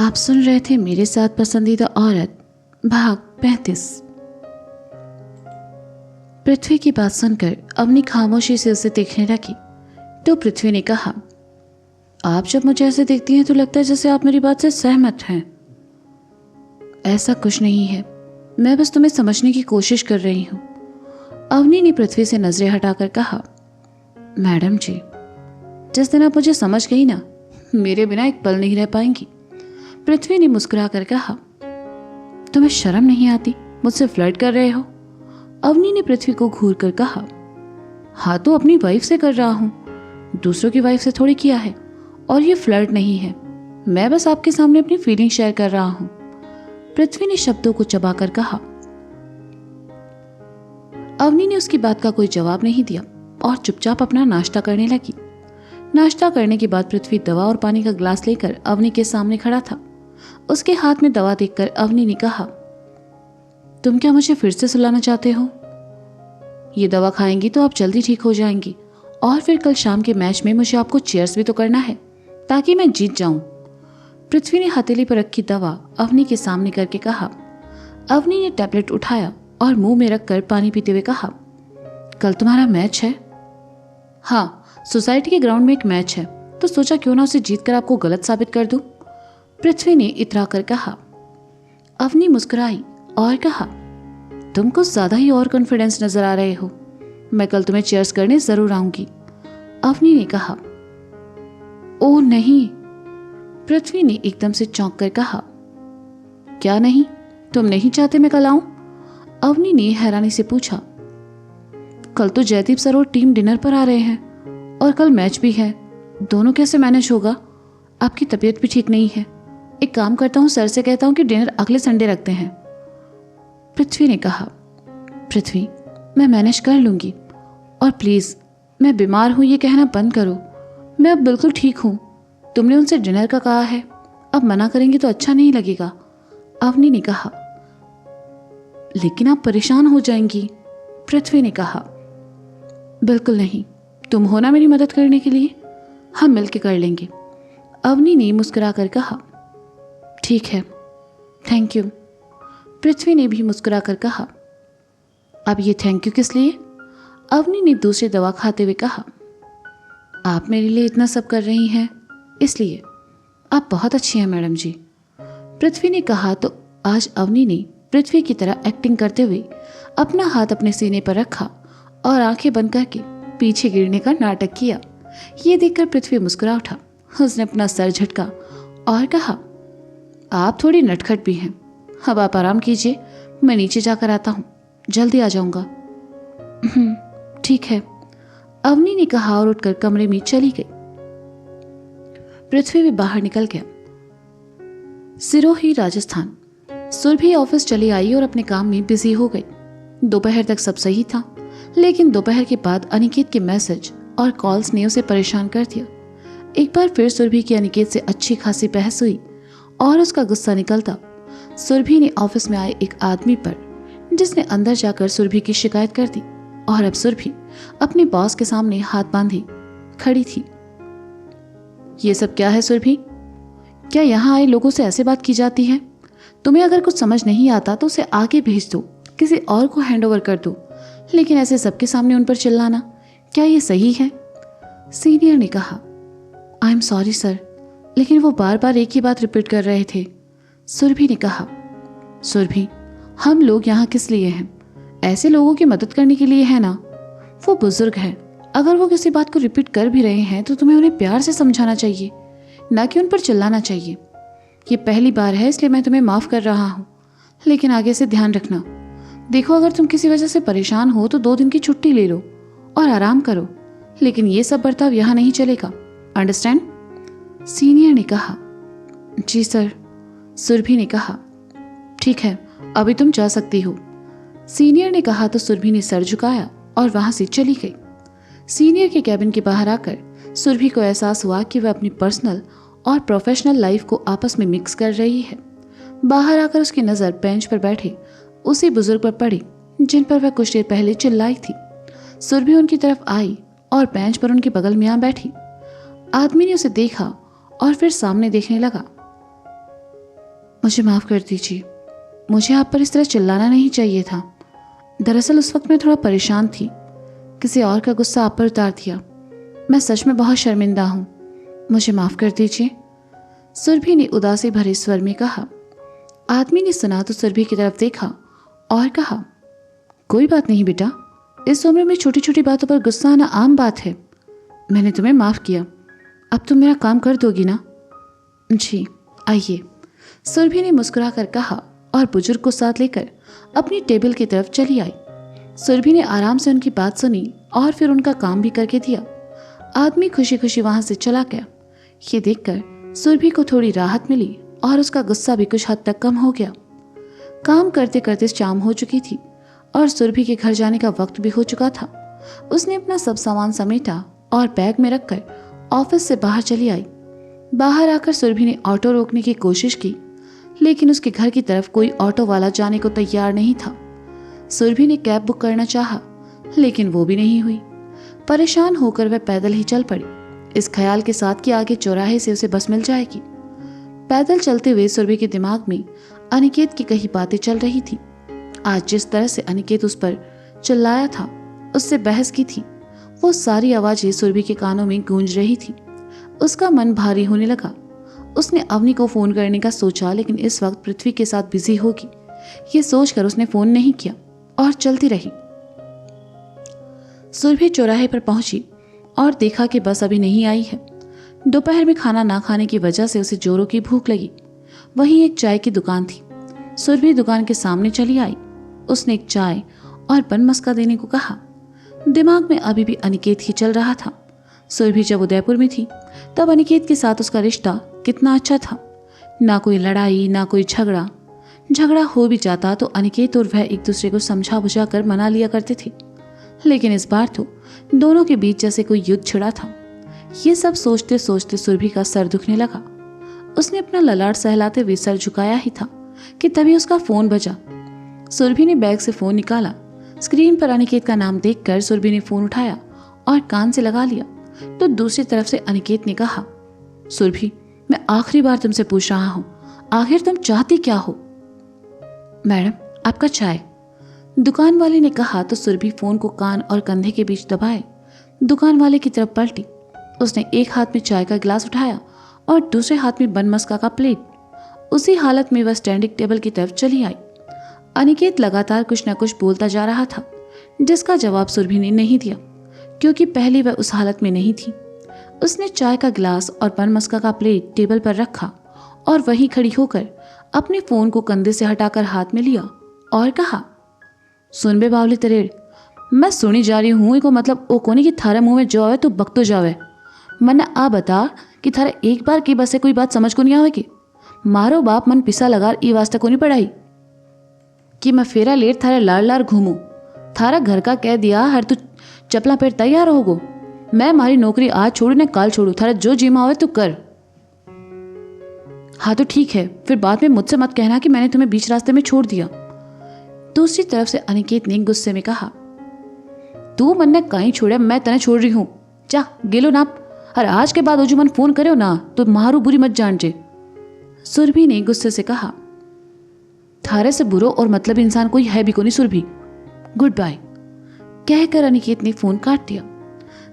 आप सुन रहे थे मेरे साथ पसंदीदा औरत भाग 35। पृथ्वी की बात सुनकर अवनी खामोशी से उसे देखने लगी तो पृथ्वी ने कहा, आप जब मुझे ऐसे देखती हैं तो लगता है जैसे आप मेरी बात से सहमत हैं। ऐसा कुछ नहीं है, मैं बस तुम्हें समझने की कोशिश कर रही हूं। अवनी ने पृथ्वी से नजरें हटाकर कहा, मैडम जी, जिस दिन आप मुझे समझ गई ना, मेरे बिना एक पल नहीं रह पाएंगी। पृथ्वी ने मुस्कुराकर कहा, तुम्हें शर्म नहीं आती, मुझसे फ्लर्ट कर रहे हो? अवनी ने पृथ्वी को घूर कर कहा, हाँ तो अपनी वाइफ से कर रहा हूं, दूसरों की वाइफ से थोड़ी किया है। और ये फ्लर्ट नहीं है, मैं बस आपके सामने अपनी फीलिंग शेयर कर रहा हूं। पृथ्वी ने शब्दों को चबाकर कहा। अवनी ने उसकी बात का कोई जवाब नहीं दिया और चुपचाप अपना नाश्ता करने लगी। नाश्ता करने के बाद पृथ्वी दवा और पानी का ग्लास लेकर अवनी के सामने खड़ा था। उसके हाथ में दवा देखकर अवनी ने कहा, तुम क्या मुझे फिर से सुलाना चाहते हो? ये दवा खाएंगी तो आप जल्दी ठीक हो जाएंगी और फिर कल शाम के मैच में मुझे आपको चीयर्स भी तो करना है ताकि मैं जीत जाऊं। पृथ्वी ने हथेली पर रखी दवा अवनी के सामने करके कहा। अवनी ने टैबलेट उठाया और मुंह में रखकर पानी पीते हुए कहा, कल तुम्हारा मैच है? हाँ, सोसाइटी के ग्राउंड में एक मैच है, तो सोचा क्यों ना उसे जीतकर आपको गलत साबित कर दूं। पृथ्वी ने इतरा कर कहा। अवनी मुस्कुराई और कहा, तुम कुछ ज्यादा ही और कॉन्फिडेंस नजर आ रहे हो, मैं कल तुम्हें चीयर्स करने जरूर आऊंगी। अवनी ने कहा। ओह नहीं, पृथ्वी ने एकदम से चौंक कर कहा। क्या नहीं, तुम नहीं चाहते मैं कल आऊं? अवनी ने हैरानी से पूछा। कल तो जयदीप सर और टीम डिनर पर आ रहे हैं और कल मैच भी है, दोनों कैसे मैनेज होगा? आपकी तबीयत भी ठीक नहीं है, एक काम करता हूं, सर से कहता हूं कि डिनर अगले संडे रखते हैं। पृथ्वी ने कहा। पृथ्वी, मैं मैनेज कर लूंगी और प्लीज मैं बीमार हूं ये कहना बंद करो, मैं अब बिल्कुल ठीक हूं। तुमने उनसे डिनर का कहा है, अब मना करेंगे तो अच्छा नहीं लगेगा। अवनी ने कहा। लेकिन आप परेशान हो जाएंगी, पृथ्वी ने कहा। बिल्कुल नहीं, तुम हो ना मेरी मदद करने के लिए, हम मिलकर कर लेंगे। अवनी ने मुस्कुराकर कहा। ठीक है, थैंक यू। पृथ्वी ने भी मुस्कुराकर कहा। अब ये थैंक यू किस लिए? अवनी ने दूसरी दवा खाते हुए कहा। आप मेरे लिए इतना सब कर रही हैं, इसलिए। आप बहुत अच्छी हैं मैडम जी, पृथ्वी ने कहा। तो आज अवनी ने पृथ्वी की तरह एक्टिंग करते हुए अपना हाथ अपने सीने पर रखा और आंखें बंद करके पीछे गिरने का नाटक किया। ये देखकर पृथ्वी मुस्कुरा उठा। उसने अपना सर झटका और कहा, आप थोड़ी नटखट भी हैं, अब आप आराम कीजिए, मैं नीचे जाकर आता हूं, जल्दी आ जाऊंगा। ठीक है, अवनी ने कहा और उठकर कमरे में चली गई। पृथ्वी भी बाहर निकल गया। सिरोही, राजस्थान। सुरभि ऑफिस चली आई और अपने काम में बिजी हो गई। दोपहर तक सब सही था, लेकिन दोपहर के बाद अनिकेत के मैसेज और कॉल्स ने उसे परेशान कर दिया। एक बार फिर सुरभि की अनिकेत से अच्छी खासी बहस हुई और उसका गुस्सा निकलता सुरभि ने ऑफिस में आए एक आदमी पर, जिसने अंदर जाकर सुरभि की शिकायत कर दी और अब सुरभि अपने बॉस के सामने हाथ बांधे खड़ी थी। ये सब क्या है सुरभि? क्या यहाँ आए लोगों से ऐसे बात की जाती है? तुम्हें अगर कुछ समझ नहीं आता तो उसे आगे भेज दो, किसी और को हैंड ओवर कर दो, लेकिन ऐसे सबके सामने उन पर चिल्लाना, क्या ये सही है? सीनियर ने कहा। आई एम सॉरी सर, लेकिन वो बार बार एक ही बात रिपीट कर रहे थे। सुरभि ने कहा। सुरभि, हम लोग यहाँ किस लिए हैं? ऐसे लोगों की मदद करने के लिए है ना। वो बुजुर्ग हैं, अगर वो किसी बात को रिपीट कर भी रहे हैं तो तुम्हें उन्हें प्यार से समझाना चाहिए, ना कि उन पर चिल्लाना चाहिए। ये पहली बार है इसलिए मैं तुम्हें माफ कर रहा हूँ, लेकिन आगे से ध्यान रखना। देखो, अगर तुम किसी वजह से परेशान हो तो 2 दिन की छुट्टी ले लो और आराम करो, लेकिन ये सब बर्ताव यहाँ नहीं चलेगा, अंडरस्टैंड? सीनियर ने कहा। जी सर। सुरभि ने कहा। ठीक है, अभी तुम जा सकती हो, सीनियर ने कहा। तो सुरभि ने सर झुकाया और वहां से चली गई। सीनियर के कैबिन के बाहर आकर सुरभि को एहसास हुआ कि वह अपनी पर्सनल और प्रोफेशनल लाइफ को आपस में मिक्स कर रही है। बाहर आकर उसकी नजर बेंच पर बैठे उसी बुजुर्ग पर पड़ी जिन पर वह कुछ देर पहले चिल्लाई थी। सुरभि उनकी तरफ आई और बेंच पर उनके बगल में आ बैठी। आदमी ने उसे देखा और फिर सामने देखने लगा। मुझे माफ़ कर दीजिए, मुझे आप पर इस तरह चिल्लाना नहीं चाहिए था। दरअसल उस वक्त मैं थोड़ा परेशान थी, किसी और का गुस्सा आप पर उतार दिया। मैं सच में बहुत शर्मिंदा हूँ, मुझे माफ़ कर दीजिए, सुरभि ने उदासी भरे स्वर में कहा। आदमी ने सुना तो सुरभि की तरफ देखा और कहा, कोई बात नहीं बेटा, इस उम्र में छोटी छोटी बातों पर गुस्सा आना आम बात है। मैंने तुम्हें माफ़ किया, अब तुम मेरा काम कर दोगी ना? जी आइए, सुरभि ने मुस्कुरा कर कहा और बुजुर्ग को साथ लेकर अपनी टेबल की तरफ चली आई। सुरभि ने आराम से उनकी बात सुनी और फिर उनका काम भी करके दिया। आदमी खुशी खुशी वहां से चला गया। ये देखकर सुरभि को थोड़ी राहत मिली और उसका गुस्सा भी कुछ हद तक कम हो गया। काम करते करते शाम हो चुकी थी और सुरभि के घर जाने का वक्त भी हो चुका था। उसने अपना सब सामान समेटा और बैग में रखकर ऑफिस से बाहर चली आई। बाहर आकर सुरभि ने ऑटो रोकने की कोशिश की, लेकिन उसके घर की तरफ कोई ऑटो वाला जाने को तैयार नहीं था। सुरभि ने कैब बुक करना चाहा, लेकिन वो भी नहीं हुई। परेशान होकर वह पैदल ही चल पड़ी, इस ख्याल के साथ कि आगे चौराहे से उसे बस मिल जाएगी। पैदल चलते हुए सुरभि के दिमाग में अनिकेत की कई बातें चल रही थी। आज जिस तरह से अनिकेत उस पर चिल्लाया था, उससे बहस की थी, वो सारी आवाजें सुरभि के कानों में गूंज रही थी। उसका मन भारी होने लगा। उसने अवनी को फोन करने का सोचा, लेकिन इस वक्त पृथ्वी के साथ बिजी होगी, ये सोचकर उसने फोन नहीं किया और चलती रही। सुरभि चौराहे पर पहुंची और देखा कि बस अभी नहीं आई है। दोपहर में खाना ना खाने की वजह से उसे जोरों की भूख लगी। वहीं एक चाय की दुकान थी। सुरभि दुकान के सामने चली आई। उसने एक चाय और बन मस्का देने को कहा। दिमाग में अभी भी अनिकेत ही चल रहा था। सुरभि जब उदयपुर में थी तब अनिकेत के साथ उसका रिश्ता कितना अच्छा था। ना कोई लड़ाई, ना कोई झगड़ा हो भी जाता तो अनिकेत और वह एक दूसरे को समझा बुझा कर मना लिया करते थे। लेकिन इस बार तो दोनों के बीच जैसे कोई युद्ध छिड़ा था। ये सब सोचते सोचते सुरभि का सर दुखने लगा। उसने अपना ललाट सहलाते हुए सर झुकाया ही था कि तभी उसका फोन बजा। सुरभि ने बैग से फोन निकाला। स्क्रीन पर अनिकेत का नाम देखकर सुरभि ने फोन उठाया और कान से लगा लिया तो दूसरी तरफ से अनिकेत ने कहा, सुरभि, मैं आखिरी बार तुमसे पूछ रहा हूं, आखिर तुम चाहती क्या हो? मैडम, आपका चाय, दुकान वाले ने कहा तो सुरभि फोन को कान और कंधे के बीच दबाए दुकान वाले की तरफ पलटी। उसने एक हाथ में चाय का गिलास उठाया और दूसरे हाथ में बन मस्का का प्लेट। उसी हालत में वह स्टैंडिंग टेबल की तरफ चली आई। अनिकेत लगातार कुछ न कुछ बोलता जा रहा था, जिसका जवाब सुरभि ने नहीं दिया, क्योंकि पहले वह उस हालत में नहीं थी। उसने चाय का गिलास और बन मस्का का प्लेट टेबल पर रखा और वहीं खड़ी होकर अपने फोन को कंधे से हटाकर हाथ में लिया और कहा, सुन बे बावली तरेड़, मैं सुनी जा रही हूँ, को मतलब ओ कोनी कि थारे मुंह में जो आवे तो बकतो जावे। मन्ने आ बता कि थारे एक बार की बस से कोई बात समझ को नहीं आवे कि मारो बाप मन पिसा लगार ई वास्ता को नहीं पढ़ाई कि मैं फेरा लेट थारे लार लार घूमू। थारा घर का कह दिया हर तू चपला पेट तैयार होगो। मैं मारी नौकरी आज छोड़ू ने काल छोड़ू, थारा जो जीमा आवे तो कर। हाँ तो ठीक है, फिर बाद में मुझसे मत कहना कि मैंने तुम्हें बीच रास्ते में छोड़ दिया। दूसरी तरफ से अनिकेत ने गुस्से में कहा, तू मन ने कहीं छोड़े, मैं तने छोड़ रही हूं, जा गेलो नाप। और आज के बाद जो मन फोन करे ना तो मारू बुरी मत जान जे। सुरभि ने गुस्से से कहा, थारे से बुरो और मतलब इंसान कोई है भी को नहीं सुरभि, गुड बाय। कहकर अनिकेत ने फोन काट दिया।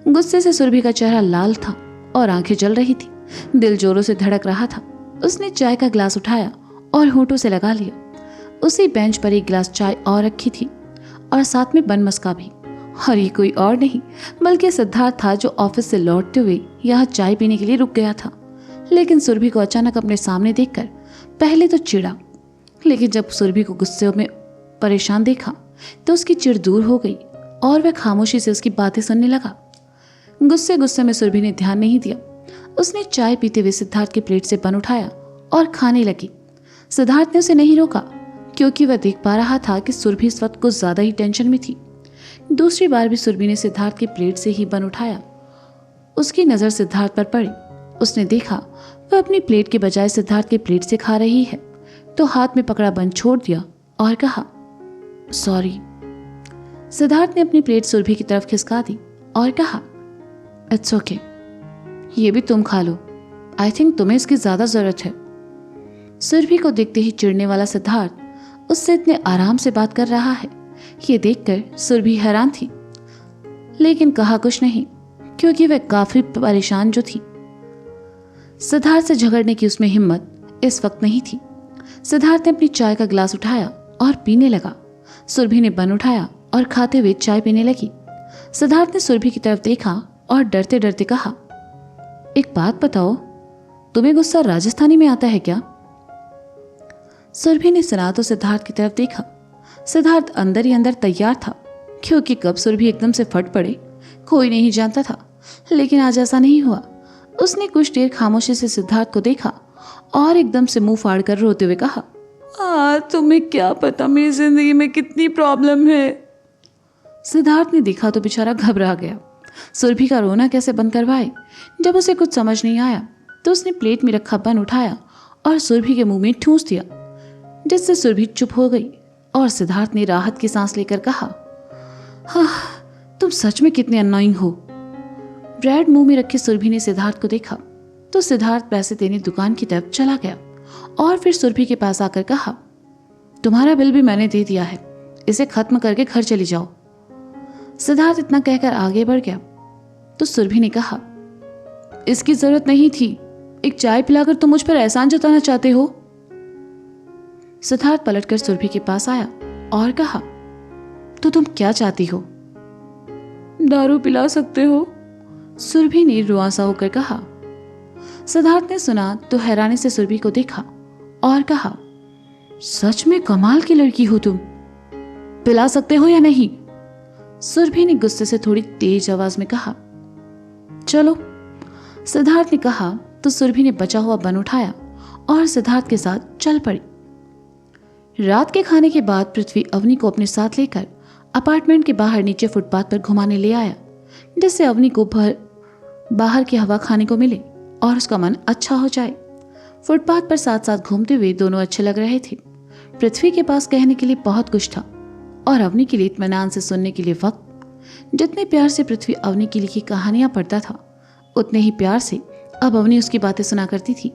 गुस्से से सुरभि का चेहरा लाल था और आंखें जल रही थी, दिल जोरों से धड़क रहा था। उसने चाय का गिलास उठाया और होठों से लगा लिया। उसी बेंच पर एक गिलास चाय और रखी थी और साथ में बन मस्का भी। और ये कोई और नहीं बल्कि सिद्धार्थ था, जो ऑफिस से लौटते हुए यहाँ चाय पीने के लिए रुक गया था। लेकिन सुरभि को अचानक अपने सामने देखकर पहले तो चिढ़ा, लेकिन जब सुरभि को गुस्से में परेशान देखा तो उसकी चिढ़ दूर हो गई और वह खामोशी से उसकी बातें सुनने लगा। गुस्से में सुरभि ने ध्यान नहीं दिया। उसने चाय पीते हुए सिद्धार्थ की प्लेट से बन उठाया और खाने लगी। सिद्धार्थ ने उसे नहीं रोका, क्योंकि वह देख पा रहा था कि सुरभि इस वक्त कुछ ज्यादा ही टेंशन में थी। दूसरी बार भी सुरभि ने सिद्धार्थ की प्लेट से ही बन उठाया। उसकी नजर सिद्धार्थ पर पड़ी। उसने देखा वह अपनी प्लेट के बजाय सिद्धार्थ की प्लेट से खा रही है, तो हाथ में पकड़ा बन छोड़ दिया और कहा, सॉरी। सिद्धार्थ ने अपनी प्लेट सुरभि की तरफ खिसका दी और कहा, इट्स ओके, ये भी तुम खा लो, आई थिंक तुम्हें इसकी ज्यादा जरूरत है। सुरभि को देखते ही चिढ़ने वाला सिद्धार्थ उससे इतने आराम से बात कर रहा है, ये देखकर सुरभि हैरान थी, लेकिन कहा कुछ नहीं क्योंकि वह काफी परेशान जो थी। सिद्धार्थ से झगड़ने की उसमें हिम्मत इस वक्त नहीं थी। सिद्धार्थ ने अपनी चाय का गिलास उठाया और पीने लगा। सुरभि ने बन उठाया और खाते हुए चाय पीने लगी। सिद्धार्थ ने सुरभि की तरफ देखा और डरते डरते कहा, एक बात बताओ, तुम्हें गुस्सा राजस्थानी में आता है क्या? सुरभि ने सुना तो सिद्धार्थ की तरफ देखा। सिद्धार्थ अंदर ही अंदर तैयार था, क्योंकि कब सुरभि एकदम से फट पड़े कोई नहीं जानता था, लेकिन आज ऐसा नहीं हुआ। उसने कुछ देर खामोशी से सिद्धार्थ को देखा और एकदम से मुंह फाड़ कर रोते हुए कहा, तुम्हें क्या पता मेरी जिंदगी में कितनी प्रॉब्लम है। सिद्धार्थ ने देखा तो बेचारा घबरा गया। सुरभि का रोना कैसे बंद करवाए। जब उसे कुछ समझ नहीं आया तो उसने प्लेट में रखा बन उठाया और सुरभि के मुंह में ठूंस दिया, जिससे सुरभि चुप हो गई और सिद्धार्थ ने राहत की सांस लेकर कहा, हाँ, तुम सच में कितने अननोइंग हो। ब्रेड मुंह में रखे सुरभि ने सिद्धार्थ को देखा तो सिद्धार्थ पैसे देने दुकान की तरफ चला गया और फिर सुरभि के पास आकर कहा, तुम्हारा बिल भी मैंने दे दिया है, इसे खत्म करके घर चली जाओ। सिद्धार्थ इतना कहकर आगे बढ़ गया तो सुरभि ने कहा, इसकी जरूरत नहीं थी, एक चाय पिलाकर तुम मुझ पर एहसान जताना चाहते हो। सिद्धार्थ पलटकर सुरभि के पास आया और कहा, तो तुम क्या चाहती हो? दारू पिला सकते हो, सुरभि ने रुआंसा होकर कहा। सिद्धार्थ ने सुना तो हैरानी से सुरभि को देखा और कहा, सच में कमाल की लड़की हो तुम, पिला सकते हो या नहीं? सुरभि ने गुस्से से थोड़ी तेज आवाज में कहा, चलो। सिद्धार्थ ने कहा तो सुरभि ने बचा हुआ बन उठाया और सिद्धार्थ के साथ चल पड़ी। रात के खाने के बाद पृथ्वी अवनी को अपने साथ लेकर अपार्टमेंट के बाहर नीचे फुटपाथ पर घुमाने ले आया, जिससे अवनी को बाहर की हवा खाने को मिले और उसका मन अच्छा हो जाए। फुटपाथ पर साथ साथ घूमते हुए दोनों अच्छे लग रहे थे। पृथ्वी के पास कहने के लिए बहुत कुछ था और अवनी के लिए इत्मीनान से सुनने के लिए वक्त। जितने प्यार से पृथ्वी अवनी की लिखी कहानियां पढ़ता था, उतने ही प्यार से अब अवनी उसकी बातें सुना करती थी।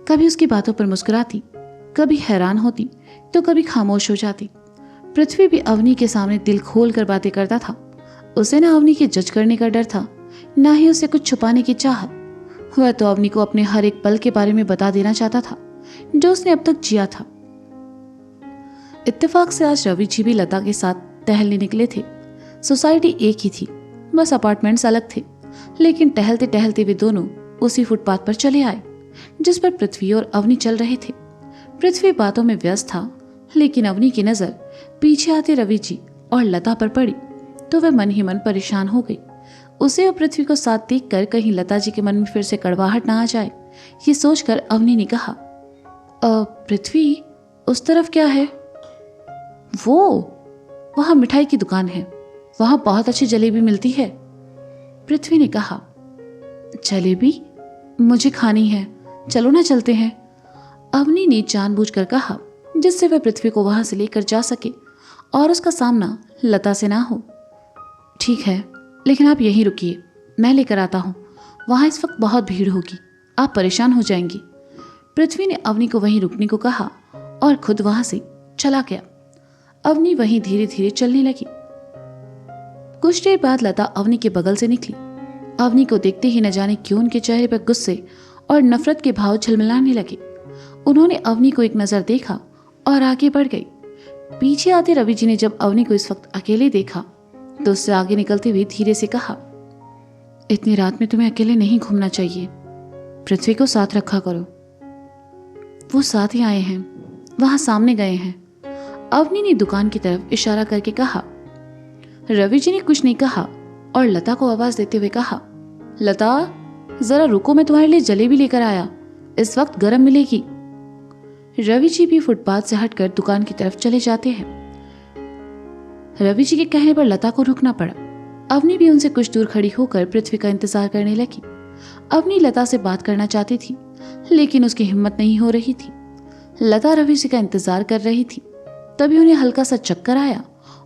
कभी उसकी बातों पर मुस्कुराती, कभी हैरान होती तो कभी खामोश हो जाती। पृथ्वी भी अवनी के सामने दिल खोल कर बातें करता था। उसे ना अवनी के जज करने का डर था, ना ही उसे कुछ छुपाने की चाहत। वह तो अवनी को अपने हर एक पल के बारे में बता देना चाहता था जो उसने अब तक जिया था। इत्तेफाक से आज रवि जी भी लता के साथ टहलने निकले थे। सोसाइटी एक ही थी, बस अपार्टमेंट्स अलग थे, लेकिन टहलते टहलते वे दोनों उसी फुटपाथ पर चले आए जिस पर पृथ्वी और अवनी चल रहे थे। पृथ्वी बातों में व्यस्त था, लेकिन अवनी की नजर पीछे आते रवि जी और लता पर पड़ी तो वह मन ही मन परेशान हो गई। उसे और पृथ्वी को साथ देखकर कहीं लता जी के मन में फिर से कड़वाहट ना आ जाए, ये सोचकर अवनी ने कहा, पृथ्वी, उस तरफ क्या है? वहां मिठाई की दुकान है, वहां बहुत अच्छी जलेबी मिलती है। पृथ्वी ने कहा, जलेबी? मुझे खानी है, चलो ना चलते हैं। अवनी ने जानबूझकर कहा, जिससे वह पृथ्वी को वहां से लेकर जा सके और उसका सामना लता से ना हो। ठीक है, लेकिन आप यहीं रुकिए, मैं लेकर आता हूँ, वहां इस वक्त बहुत भीड़ होगी, आप परेशान हो जाएंगी। पृथ्वी ने अवनी को वहीं रुकने को कहा और खुद वहां से चला गया। अवनी वहीं धीरे धीरे चलने लगी। कुछ देर बाद लता अवनी के बगल से निकली। अवनी को देखते ही न जाने क्यों उनके चेहरे पर गुस्से और नफरत के भाव झलमिलाने लगे। उन्होंने अवनी को एक नजर देखा और आगे बढ़ गई। पीछे आते रवि जी ने जब अवनी को इस वक्त अकेले देखा तो उससे आगे निकलते हुए धीरे से कहा, इतनी रात में तुम्हें अकेले नहीं घूमना चाहिए, पृथ्वी को साथ रखा करो। वो साथ ही आए हैं, वहां सामने गए हैं। अवनी ने दुकान की तरफ इशारा करके कहा। रवि जी ने कुछ नहीं कहा और लता को आवाज देते हुए कहा, लता, जरा रुको, मैं तुम्हारे लिए जलेबी लेकर आया, इस वक्त गर्म मिलेगी। रवि जी भी फुटपाथ से हटकर दुकान की तरफ चले जाते हैं। रवि जी के कहने पर लता को रुकना पड़ा। अवनी भी उनसे कुछ दूर खड़ी होकर पृथ्वी का इंतजार करने लगी। अवनी लता से बात करना चाहती थी, लेकिन उसकी हिम्मत नहीं हो रही थी। लता रवि जी का इंतजार कर रही थी। तभी उन्हें हल्का सा चक्कर आया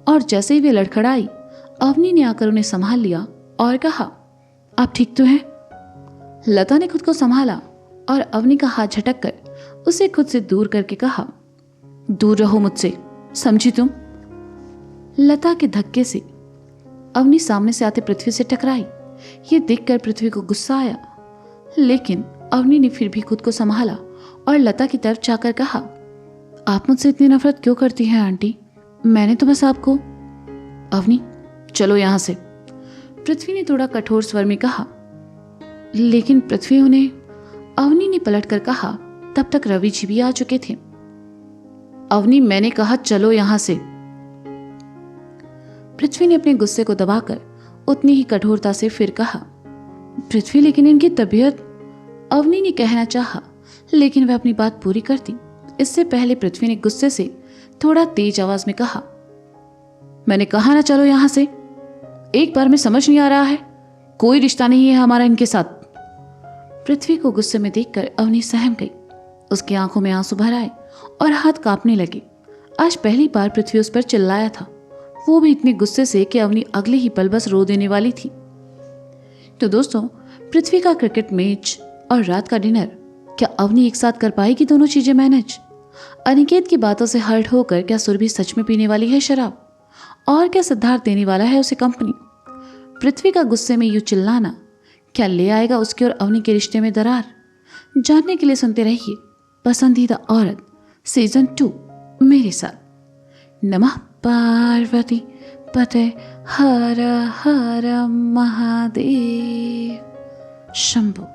और जैसे ही वे लड़खड़ाई, अवनी ने आकर उन्हें संभाल लिया और कहा, आप ठीक तो हैं? लता ने खुद को संभाला और अवनी का हाथ झटक कर उसे खुद से दूर करके कहा, दूर रहो मुझसे, समझी तुम? लता के धक्के से अवनी सामने से आते पृथ्वी से टकराई। ये देखकर पृथ्वी को गुस्सा आया, लेकिन अवनी ने फिर भी खुद को संभाला और लता की तरफ जाकर कहा, आप मुझसे इतनी नफरत क्यों करती हैं आंटी? मैंने तो बस आपको। अवनी, चलो यहां से, पृथ्वी ने थोड़ा कठोर स्वर में कहा। लेकिन पृथ्वी उन्हें, अवनी ने पलटकर कहा। तब तक रवि जी भी आ चुके थे। अवनी, मैंने कहा चलो यहां से। पृथ्वी ने अपने गुस्से को दबाकर उतनी ही कठोरता से फिर कहा। पृथ्वी, लेकिन इनकी तबीयत, अवनी ने कहना चाहा, लेकिन वह अपनी बात पूरी करती इससे पहले पृथ्वी ने गुस्से से थोड़ा तेज आवाज में कहा, मैंने कहा ना चलो यहां से। एक बार में समझ नहीं आ रहा है? कोई रिश्ता नहीं है हमारा इनके साथ। पृथ्वी को गुस्से में देखकर अवनी सहम गई। उसकी आंखों में आंसू भर आए और हाथ कांपने लगे। आज पहली बार पृथ्वी उस पर चिल्लाया था, वो भी इतने गुस्से से कि अवनी अगले ही पल बस रो देने वाली थी। तो दोस्तों, पृथ्वी का क्रिकेट मैच और रात का डिनर, क्या अवनी एक साथ कर पाएगी दोनों चीजें मैनेज? अनिकेत की बातों से हर्ट होकर क्या सुरभि सच में पीने वाली है शराब? और क्या सिद्धार्थ देने वाला है उसे कंपनी? पृथ्वी का गुस्से में यूं चिल्लाना क्या ले आएगा उसके और अवनी के रिश्ते में दरार? जानने के लिए सुनते रहिए पसंदीदा औरत सीजन 2 मेरे साथ। नमः पार्वती पते हर हर महादेव शंभो।